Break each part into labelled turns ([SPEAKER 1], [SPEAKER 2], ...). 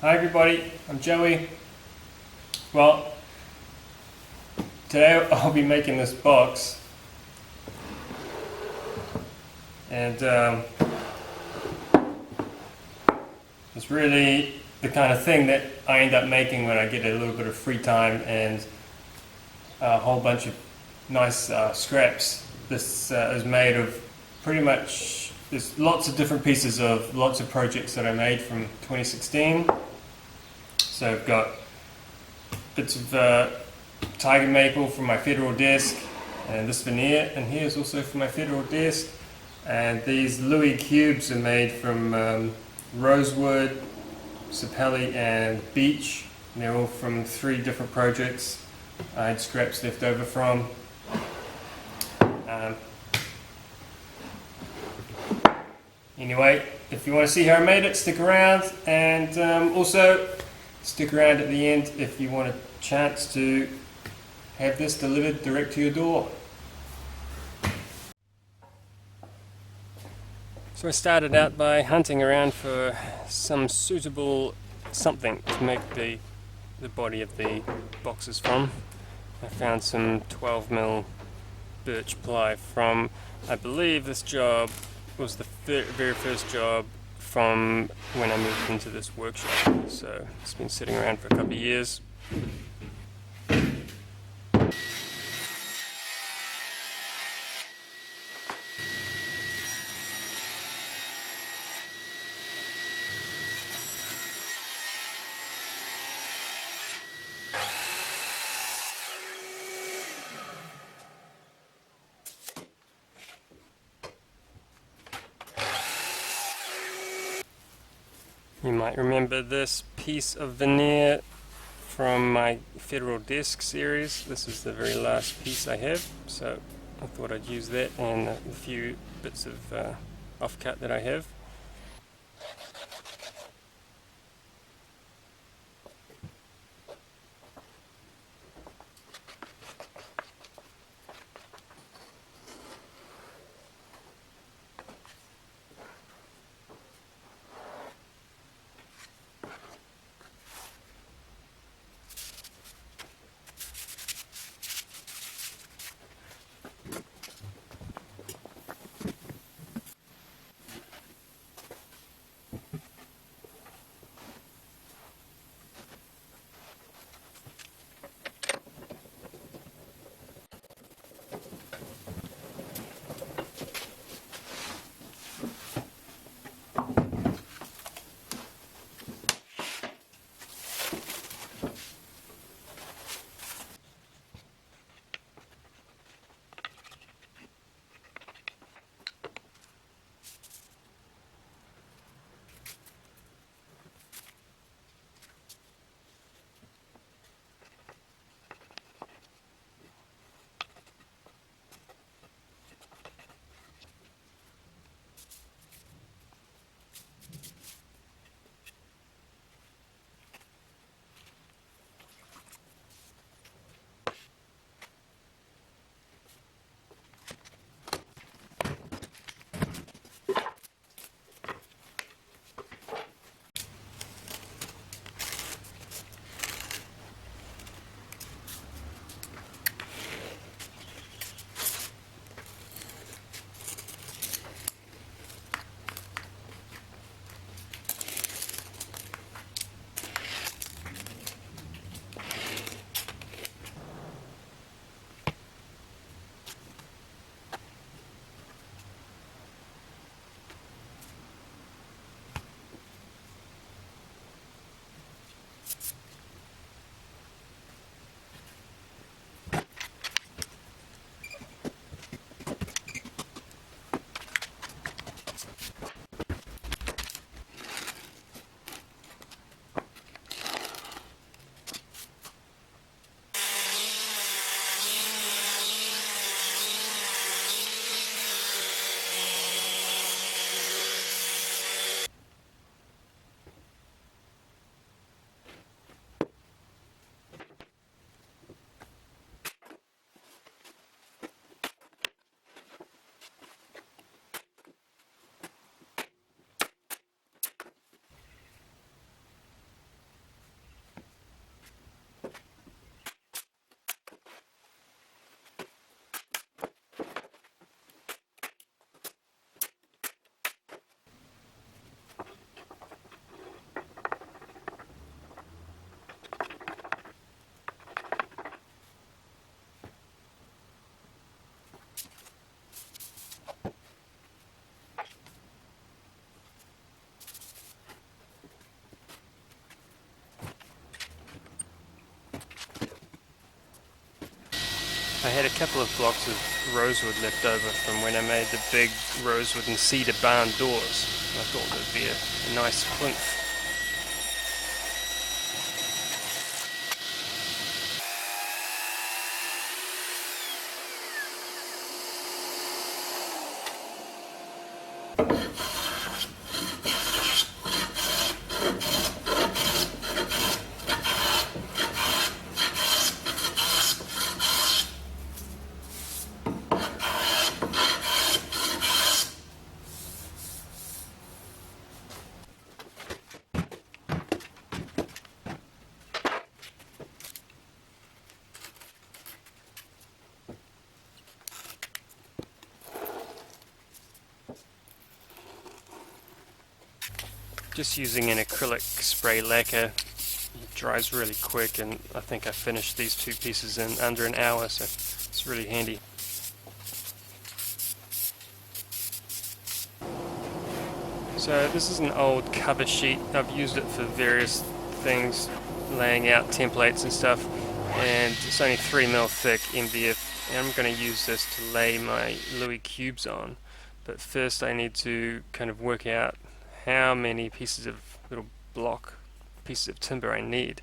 [SPEAKER 1] Hi everybody, I'm Joey. Well, today I'll be making this box, and it's really the kind of thing that I end up making when I get a little bit of free time and a whole bunch of nice scraps. This is made of pretty much, there's lots of different pieces of lots of projects that I made from 2016. So I've got bits of tiger maple from my federal desk, and this veneer in here is also from my federal desk, and these Louis cubes are made from Rosewood, sapelli and beech. And they're all from 3 different projects I had scraps left over from. Anyway, if you want to see how I made it, stick around, and also stick around at the end if you want a chance to have this delivered direct to your door. So I started out by hunting around for some suitable something to make the body of the boxes from. I found some 12mm birch ply from, I believe this job was the very first job from when I moved into this workshop. So it's been sitting around for a couple of years. You might remember this piece of veneer from my Federal Desk series. This is the very last piece I have, so I thought I'd use that and a few bits of offcut that I have. had a couple of blocks of rosewood left over from when I made the big rosewood and cedar barn doors. I thought that would be a nice plinth. Just using an acrylic spray lacquer, it dries really quick, and I think I finished these two pieces in under an hour, so it's really handy. So this is an old cover sheet. I've used it for various things, laying out templates and stuff, and it's only 3mm thick MDF, and I'm going to use this to lay my Louis cubes on. But first I need to kind of work out how many pieces of little block pieces of timber I need,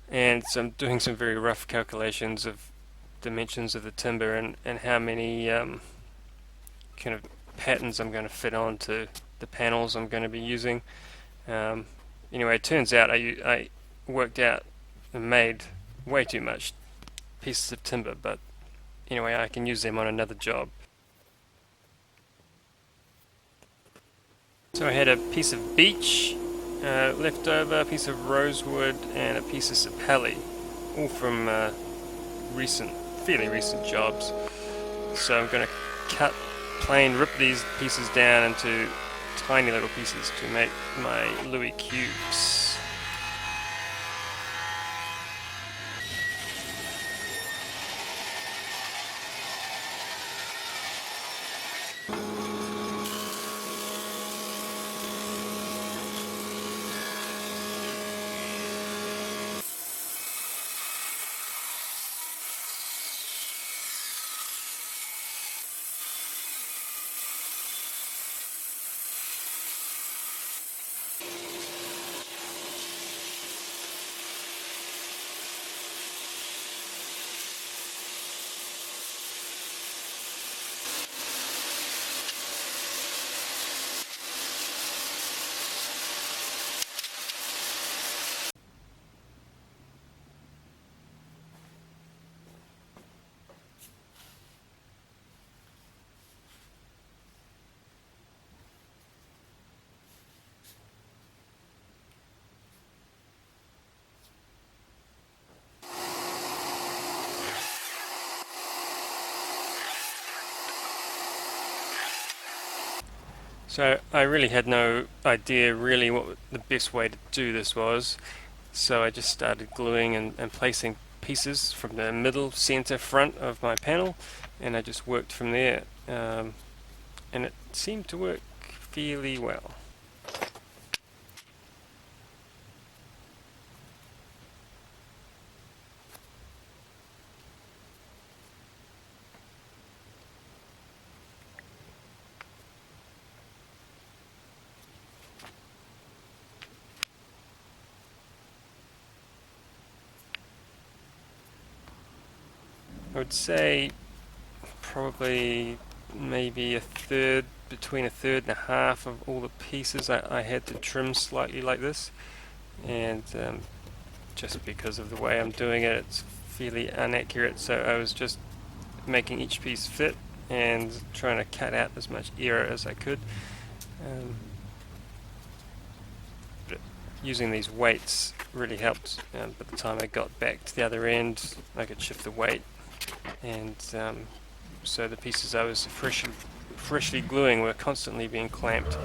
[SPEAKER 1] and so I'm doing some very rough calculations of dimensions of the timber and how many kind of patterns I'm going to fit onto the panels I'm going to be using. Anyway, it turns out I worked out and made way too much pieces of timber, but anyway, I can use them on another job. So I had a piece of beech left over, a piece of rosewood, and a piece of sapelli, all from fairly recent jobs. So I'm going to rip these pieces down into tiny little pieces to make my Louis cubes. So I really had no idea really what the best way to do this was, so I just started gluing and placing pieces from the middle, center, front of my panel, and I just worked from there, and it seemed to work fairly well. I would say probably maybe between a third and a half of all the pieces I had to trim slightly like this, and just because of the way I'm doing it, it's fairly inaccurate, so I was just making each piece fit and trying to cut out as much error as I could. Using these weights really helped. By the time I got back to the other end, I could shift the weight, and so the pieces I was freshly gluing were constantly being clamped.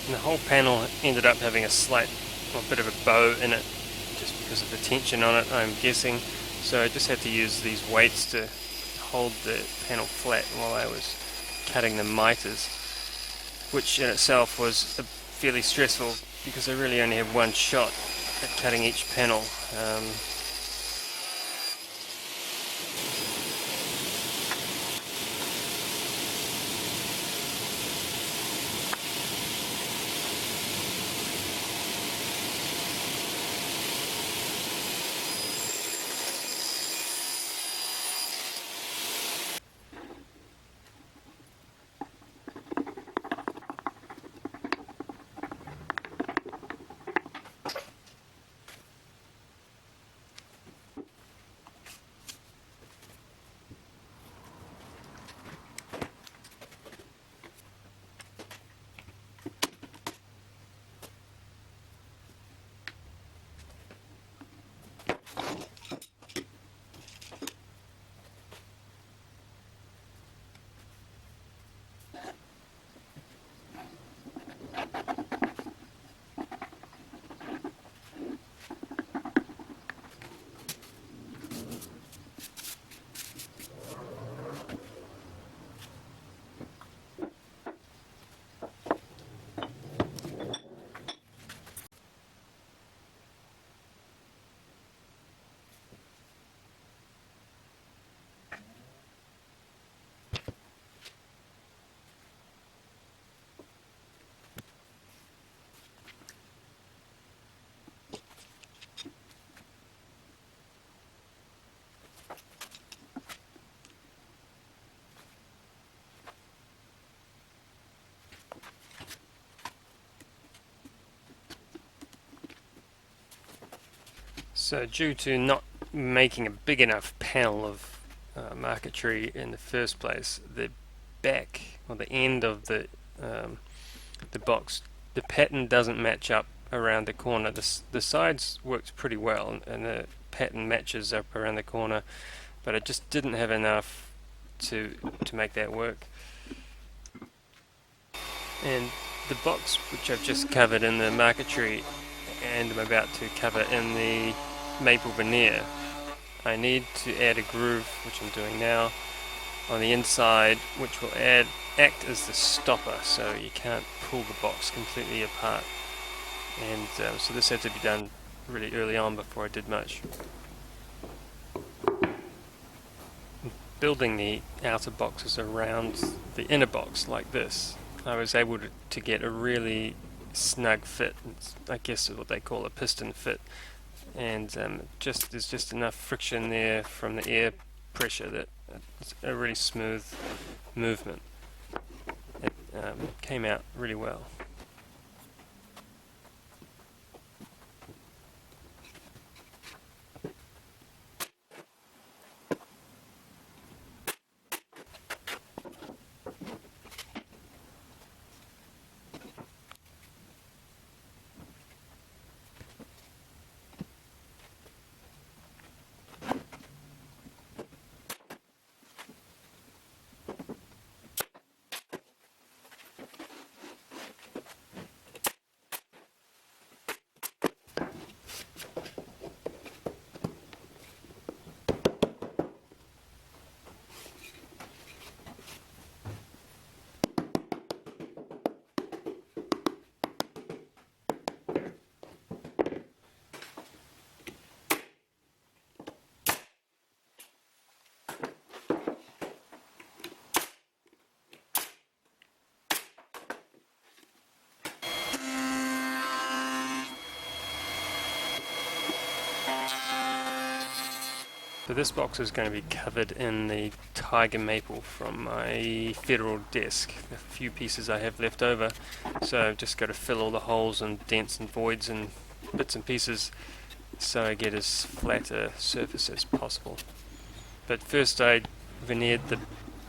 [SPEAKER 1] And the whole panel ended up having a bit of a bow in it, just because of the tension on it, I'm guessing. So I just had to use these weights to hold the panel flat while I was cutting the miters, which in itself was fairly stressful because I really only had one shot at cutting each panel. So due to not making a big enough panel of marquetry in the first place, the back or the end of the box, the pattern doesn't match up around the corner. The sides worked pretty well, and the pattern matches up around the corner, but I just didn't have enough to make that work. And the box, which I've just covered in the marquetry and I'm about to cover in the maple veneer, I need to add a groove, which I'm doing now, on the inside, which will act as the stopper, so you can't pull the box completely apart. And so this had to be done really early on before I did much. Building the outer boxes around the inner box like this, I was able to get a really snug fit. I guess what they call a piston fit, and there's just enough friction there from the air pressure that it's a really smooth movement. It came out really well. So this box is going to be covered in the tiger maple from my federal desk. The few pieces I have left over, so I've just got to fill all the holes and dents and voids and bits and pieces so I get as flat a surface as possible. But first I veneered the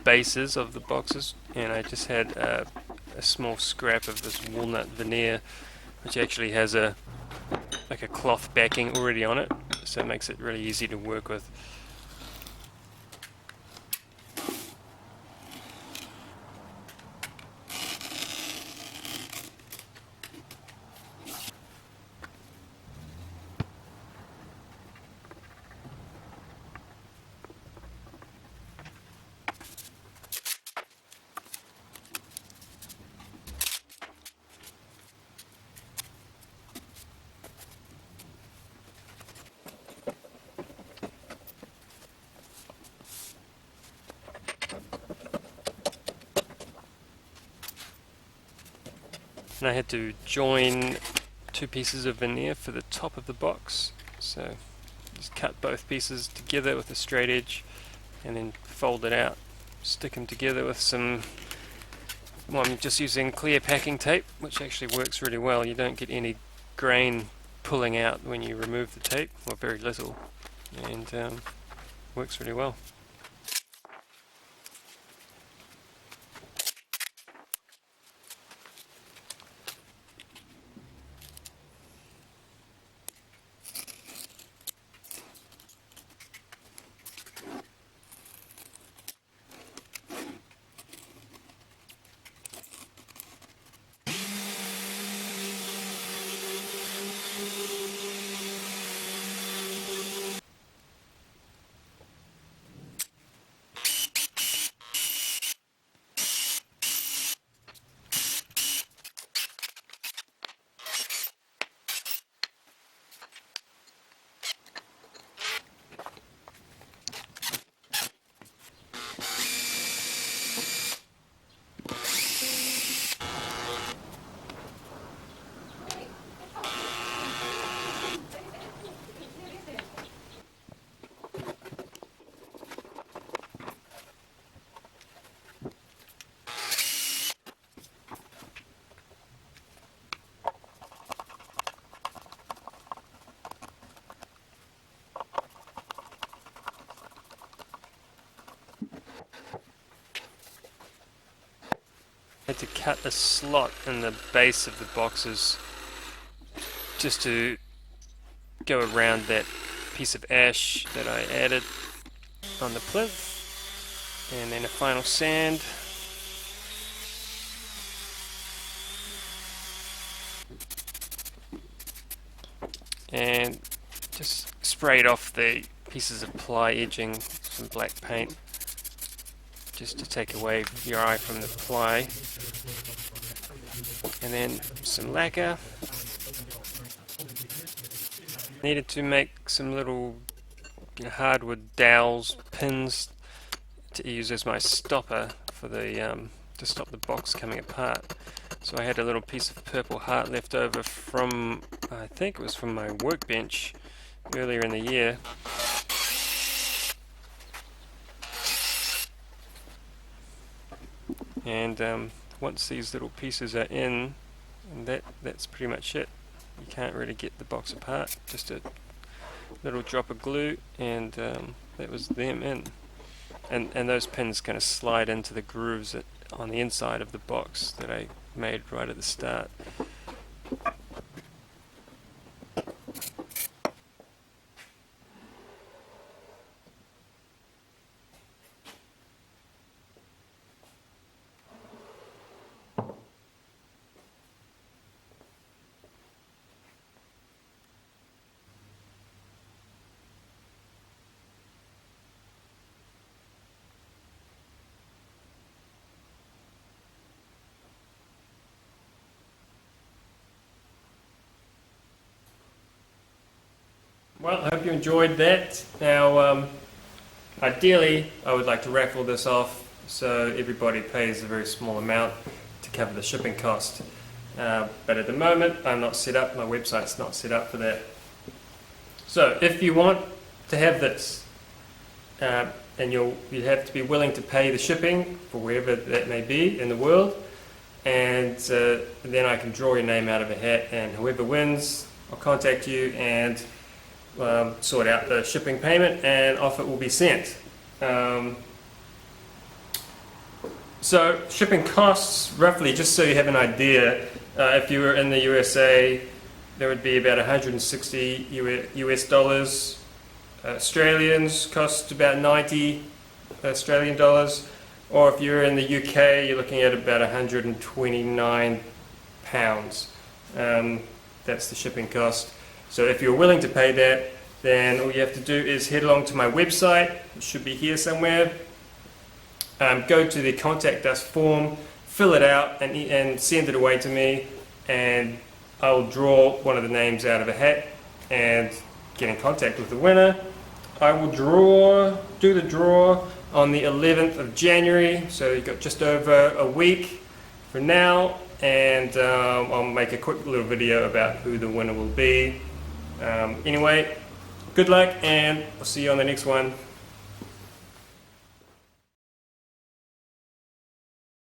[SPEAKER 1] bases of the boxes, and I just had a small scrap of this walnut veneer, which actually has like a cloth backing already on it, so it makes it really easy to work with. and I had to join two pieces of veneer for the top of the box. So just cut both pieces together with a straight edge and then fold it out, stick them together with some, well, I'm just using clear packing tape, which actually works really well. You don't get any grain pulling out when you remove the tape, or very little, and works really well. I had to cut a slot in the base of the boxes just to go around that piece of ash that I added on the plinth, and then a final sand. And just sprayed off the pieces of ply edging, some black paint, just to take away your eye from the ply, and then some lacquer. Needed to make some little hardwood dowels, pins to use as my stopper for the to stop the box coming apart. So I had a little piece of purple heart left over from, I think it was from my workbench earlier in the year. And once these little pieces are in, and that's pretty much it. You can't really get the box apart. Just a little drop of glue, and that was them in. And those pins kind of slide into the grooves on the inside of the box that I made right at the start. Well, I hope you enjoyed that. Now, ideally, I would like to raffle this off so everybody pays a very small amount to cover the shipping cost. But at the moment, I'm not set up, my website's not set up for that. So, if you want to have this, and you have to be willing to pay the shipping for wherever that may be in the world, and then I can draw your name out of a hat, and whoever wins, I'll contact you and sort out the shipping payment, and off it will be sent. So shipping costs, roughly, just so you have an idea, if you were in the USA, there would be about 160 US dollars. Australians cost about 90 Australian dollars, or if you're in the UK, you're looking at about 129 pounds. That's the shipping cost. So if you're willing to pay that, then all you have to do is head along to my website. It should be here somewhere. Go to the contact us form, fill it out, and send it away to me, and I'll draw one of the names out of a hat and get in contact with the winner. I will do the draw on the 11th of January, so you've got just over a week from now, and I'll make a quick little video about who the winner will be. Anyway, good luck, and I'll see you on the next one.